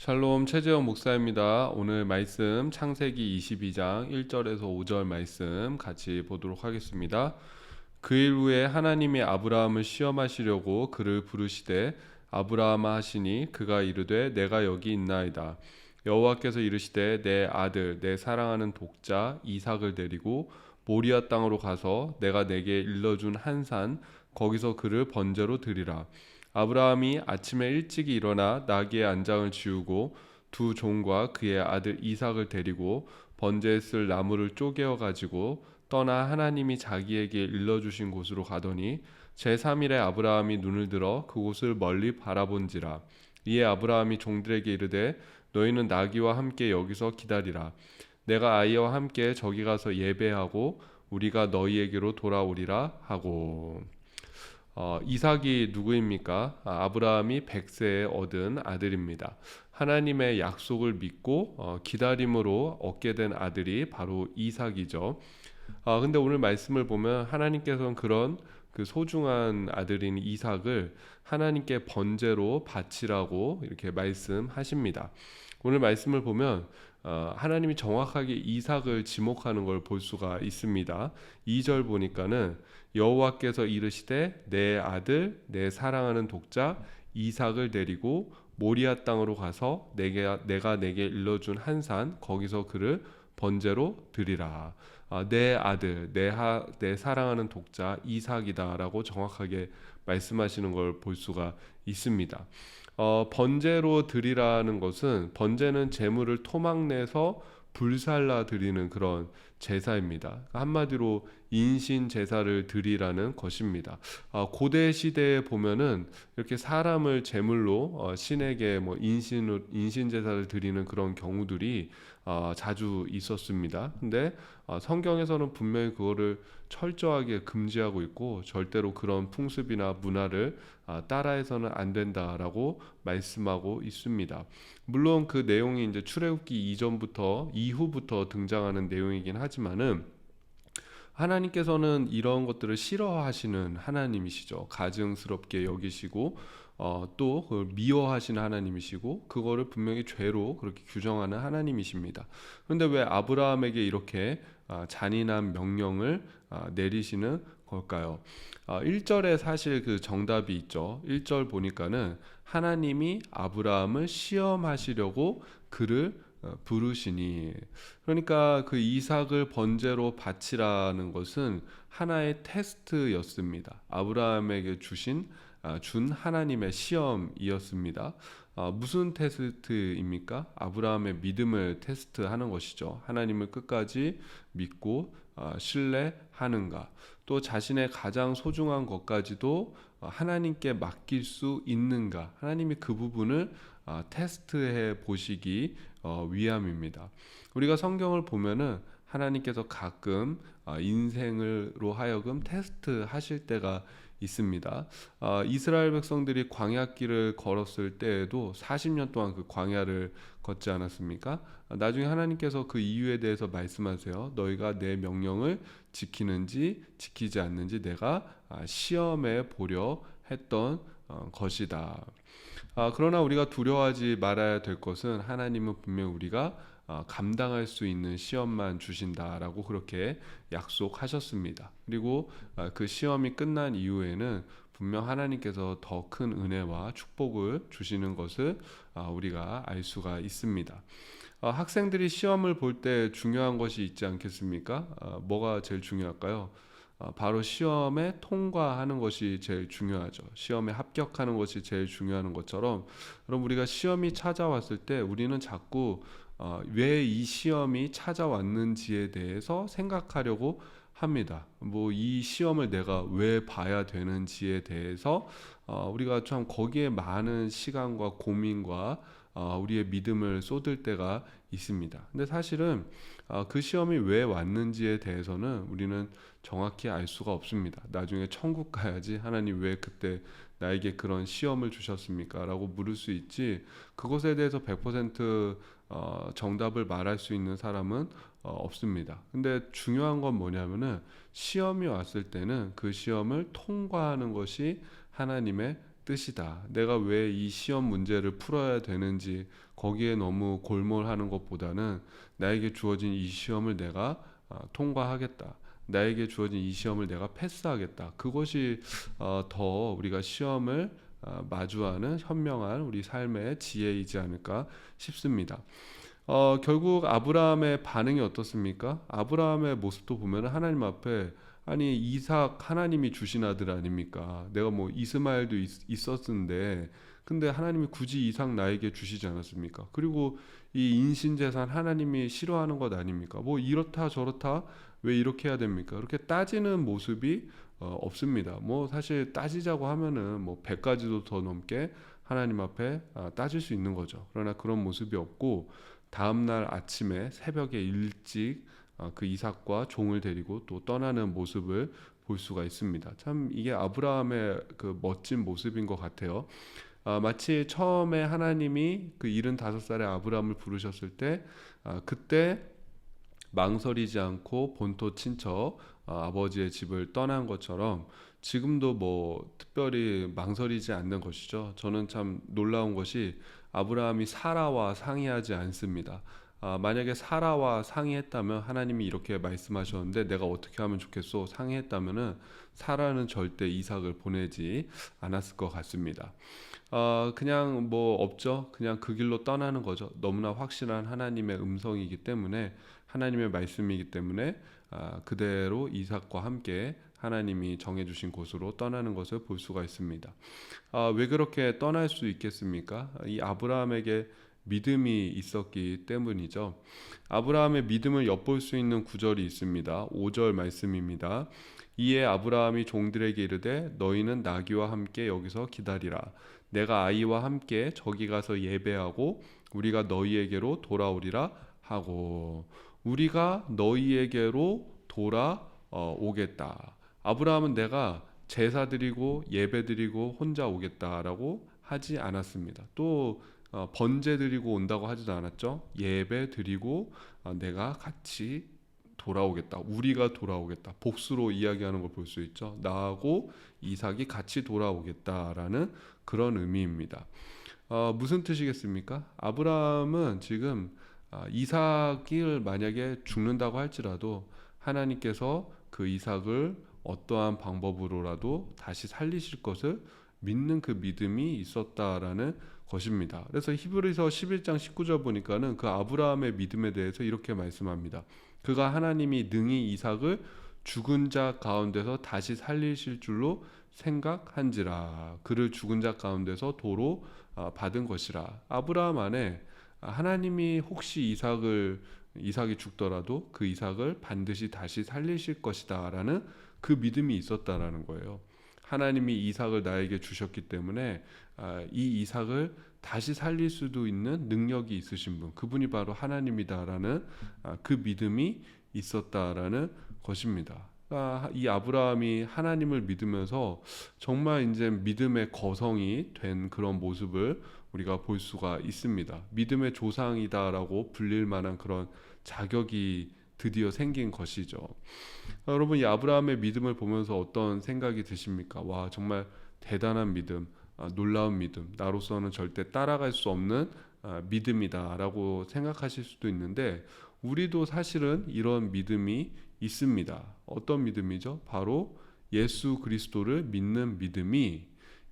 샬롬 최재형 목사입니다. 오늘 말씀 창세기 22장 1절에서 5절 말씀 같이 보도록 하겠습니다. 그 일 후에 하나님이 아브라함을 시험하시려고 그를 부르시되 아브라함아 하시니 그가 이르되 내가 여기 있나이다. 여호와께서 이르시되 내 아들 내 사랑하는 독자 이삭을 데리고 모리아 땅으로 가서 내가 내게 일러준 한 산 거기서 그를 번제로 드리라. 아브라함이 아침에 일찍이 일어나 나귀의 안장을 지우고 두 종과 그의 아들 이삭을 데리고 번제에 쓸 나무를 쪼개어 가지고 떠나 하나님이 자기에게 일러주신 곳으로 가더니 제3일에 아브라함이 눈을 들어 그곳을 멀리 바라본지라. 이에 아브라함이 종들에게 이르되 너희는 나귀와 함께 여기서 기다리라. 내가 아이와 함께 저기 가서 예배하고 우리가 너희에게로 돌아오리라 하고. 이삭이 누구입니까? 아브라함이 100세에 얻은 아들입니다. 하나님의 약속을 믿고 기다림으로 얻게 된 아들이 바로 이삭이죠. 근데 오늘 말씀을 보면 하나님께서는 그런 그 소중한 아들인 이삭을 하나님께 번제로 바치라고 이렇게 말씀하십니다. 오늘 말씀을 보면 하나님이 정확하게 이삭을 지목하는 걸 볼 수가 있습니다. 2절 보니까는 여호와께서 이르시되 내 아들 내 사랑하는 독자 이삭을 데리고 모리아 땅으로 가서 내가 내게 일러준 한 산 거기서 그를 번제로 드리라. 내 아들 내 사랑하는 독자 이삭이다라고 정확하게 말씀하시는 걸 볼 수가 있습니다. 번제로 드리라는 것은 번제는 제물을 토막내서 불살라 드리는 그런 제사입니다. 인신로 인신 제사를 드리라는 것입니다. 고대 시대에 보면은 이렇게 사람을 제물로 신에게 뭐 인신 제사를 드리는 그런 경우들이 자주 있었습니다. 근데 성경에서는 분명히 그거를 철저하게 금지하고 있고 절대로 그런 풍습이나 문화를 따라해서는 안 된다라고 말씀하고 있습니다. 물론 그 내용이 이제 출애굽기 이전부터 이후부터 등장하는 내용이긴 하지만은 하나님께서는 이런 것들을 싫어하시는 하나님이시죠. 가증스럽게 여기시고 또 그걸 미워하시는 하나님이시고 그거를 분명히 죄로 그렇게 규정하는 하나님이십니다. 그런데 왜 아브라함에게 이렇게 잔인한 명령을 내리시는 걸까요? 1절에 사실 그 정답이 있죠. 1절 보니까는 하나님이 아브라함을 시험하시려고 그를 부르시니, 그러니까 그 이삭을 번제로 바치라는 것은 하나의 테스트였습니다. 아브라함에게 준 하나님의 시험이었습니다. 무슨 테스트입니까? 아브라함의 믿음을 테스트하는 것이죠. 하나님을 끝까지 믿고 신뢰하는가, 또 자신의 가장 소중한 것까지도 하나님께 맡길 수 있는가, 하나님이 그 부분을 테스트해 보시기 위함입니다. 우리가 성경을 보면은 하나님께서 가끔 인생으로 하여금 테스트 하실 때가 있습니다. 이스라엘 백성들이 광야길을 걸었을 때에도 40년 동안 그 광야를 걷지 않았습니까? 나중에 하나님께서 그 이유에 대해서 말씀하세요. 너희가 내 명령을 지키는지 지키지 않는지 내가 시험해 보려 했던 것이다. 그러나 우리가 두려워하지 말아야 될 것은 하나님은 분명 우리가 감당할 수 있는 시험만 주신다라고 그렇게 약속하셨습니다. 그리고 그 시험이 끝난 이후에는 분명 하나님께서 더 큰 은혜와 축복을 주시는 것을 우리가 알 수가 있습니다. 학생들이 시험을 볼 때 중요한 것이 있지 않겠습니까? 뭐가 제일 중요할까요? 바로 시험에 통과하는 것이 제일 중요하죠. 시험에 합격하는 것이 제일 중요한 것처럼, 그럼 우리가 시험이 찾아왔을 때 우리는 자꾸 왜 이 시험이 찾아왔는지에 대해서 생각하려고 합니다. 뭐 이 시험을 내가 왜 봐야 되는지에 대해서 우리가 참 거기에 많은 시간과 고민과 우리의 믿음을 쏟을 때가 있습니다. 근데 사실은 그 시험이 왜 왔는지에 대해서는 우리는 정확히 알 수가 없습니다. 나중에 천국 가야지 하나님 왜 그때 나에게 그런 시험을 주셨습니까? 라고 물을 수 있지, 그것에 대해서 100% 정답을 말할 수 있는 사람은 없습니다. 근데 중요한 건 뭐냐면은 시험이 왔을 때는 그 시험을 통과하는 것이 하나님의 뜻이다. 내가 왜 이 시험 문제를 풀어야 되는지 거기에 너무 골몰하는 것보다는 나에게 주어진 이 시험을 내가 통과하겠다. 나에게 주어진 이 시험을 내가 패스하겠다. 그것이 더 우리가 시험을 마주하는 현명한 우리 삶의 지혜이지 않을까 싶습니다. 결국 아브라함의 반응이 어떻습니까? 아브라함의 모습도 보면 하나님 앞에 아니 이삭 하나님이 주신 아들 아닙니까? 내가 뭐 이스마엘도 있었는데 근데 하나님이 굳이 이삭 나에게 주시지 않았습니까? 그리고 이 인신재산 하나님이 싫어하는 것 아닙니까? 뭐 이렇다 저렇다 왜 이렇게 해야 됩니까? 그렇게 따지는 모습이 없습니다. 뭐 사실 따지자고 하면은 뭐 100가지도 더 넘게 하나님 앞에 따질 수 있는 거죠. 그러나 그런 모습이 없고 다음날 아침에 새벽에 일찍 그 이삭과 종을 데리고 또 떠나는 모습을 볼 수가 있습니다. 참 이게 아브라함의 그 멋진 모습인 것 같아요. 마치 처음에 하나님이 그 75살의 아브라함을 부르셨을 때 그때 망설이지 않고 본토 친척 아버지의 집을 떠난 것처럼 지금도 뭐 특별히 망설이지 않는 것이죠. 저는 참 놀라운 것이 아브라함이 사라와 상의하지 않습니다. 만약에 사라와 상의했다면 하나님이 이렇게 말씀하셨는데 내가 어떻게 하면 좋겠소? 상의했다면은 사라는 절대 이삭을 보내지 않았을 것 같습니다. 그냥 뭐 없죠. 그냥 그 길로 떠나는 거죠. 너무나 확실한 하나님의 음성이기 때문에 하나님의 말씀이기 때문에 그대로 이삭과 함께 하나님이 정해주신 곳으로 떠나는 것을 볼 수가 있습니다. 왜 그렇게 떠날 수 있겠습니까? 이 아브라함에게 믿음이 있었기 때문이죠. 아브라함의 믿음을 엿볼 수 있는 구절이 있습니다. 5절 말씀입니다. 이에 아브라함이 종들에게 이르되 너희는 나귀와 함께 여기서 기다리라. 내가 아이와 함께 저기 가서 예배하고 우리가 너희에게로 돌아오리라 하고 우리가 너희에게로 돌아오겠다. 아브라함은 내가 제사 드리고 예배 드리고 혼자 오겠다라고 하지 않았습니다. 또 번제 드리고 온다고 하지도 않았죠. 예배 드리고 내가 같이 돌아오겠다. 우리가 돌아오겠다. 복수로 이야기하는 걸 볼 수 있죠. 나하고 이삭이 같이 돌아오겠다라는 그런 의미입니다. 무슨 뜻이겠습니까? 아브라함은 지금 이삭을 만약에 죽는다고 할지라도 하나님께서 그 이삭을 어떠한 방법으로라도 다시 살리실 것을 믿는 그 믿음이 있었다라는 것입니다. 그래서 히브리서 11장 19절 보니까는 그 아브라함의 믿음에 대해서 이렇게 말씀합니다. 그가 하나님이 능히 이삭을 죽은 자 가운데서 다시 살리실 줄로 생각한지라. 그를 죽은 자 가운데서 도로 받은 것이라. 아브라함 안에 하나님이 혹시 이삭이 죽더라도 그 이삭을 반드시 다시 살리실 것이다라는 그 믿음이 있었다라는 거예요. 하나님이 이삭을 나에게 주셨기 때문에 이 이삭을 다시 살릴 수도 있는 능력이 있으신 분, 그분이 바로 하나님이다라는 그 믿음이 있었다라는 것입니다. 이 아브라함이 하나님을 믿으면서 정말 이제 믿음의 거성이 된 그런 모습을 우리가 볼 수가 있습니다. 믿음의 조상이다라고 불릴 만한 그런 자격이 드디어 생긴 것이죠. 여러분 이 아브라함의 믿음을 보면서 어떤 생각이 드십니까? 와 정말 대단한 믿음, 놀라운 믿음, 나로서는 절대 따라갈 수 없는 믿음이다라고 생각하실 수도 있는데 우리도 사실은 이런 믿음이 있습니다. 어떤 믿음이죠? 바로 예수 그리스도를 믿는 믿음이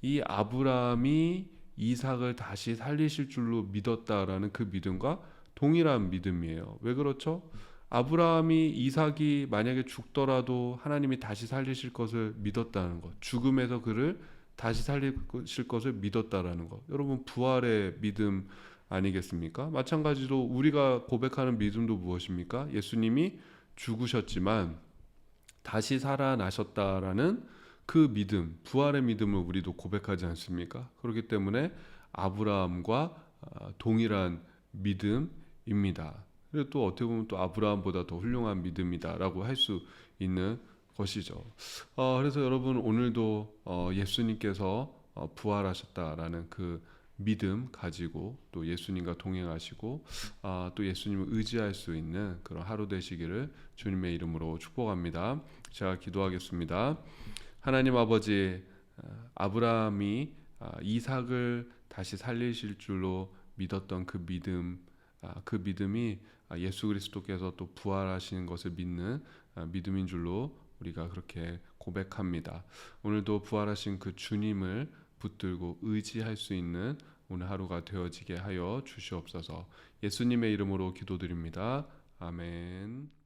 이 아브라함이 이삭을 다시 살리실 줄로 믿었다라는 그 믿음과 동일한 믿음이에요. 왜 그렇죠? 아브라함이 이삭이 만약에 죽더라도 하나님이 다시 살리실 것을 믿었다는 것, 죽음에서 그를 다시 살리실 것을 믿었다라는 것. 여러분 부활의 믿음 아니겠습니까? 마찬가지로 우리가 고백하는 믿음도 무엇입니까? 예수님이 죽으셨지만 다시 살아나셨다라는 그 믿음, 부활의 믿음을 우리도 고백하지 않습니까? 그렇기 때문에 아브라함과 동일한 믿음입니다. 그리고 또 어떻게 보면 또 아브라함보다 더 훌륭한 믿음이다라고 할 수 있는 것이죠. 그래서 여러분 오늘도 예수님께서 부활하셨다라는 그 믿음 가지고 또 예수님과 동행하시고 또 예수님을 의지할 수 있는 그런 하루 되시기를 주님의 이름으로 축복합니다. 제가 기도하겠습니다. 하나님 아버지, 아브라함이 이삭을 다시 살리실 줄로 믿었던 그 믿음, 그 믿음이 예수 그리스도께서 또 부활하시는 것을 믿는 믿음인 줄로 우리가 그렇게 고백합니다. 오늘도 부활하신 그 주님을 붙들고 의지할 수 있는 오늘 하루가 되어지게 하여 주시옵소서. 예수님의 이름으로 기도드립니다. 아멘.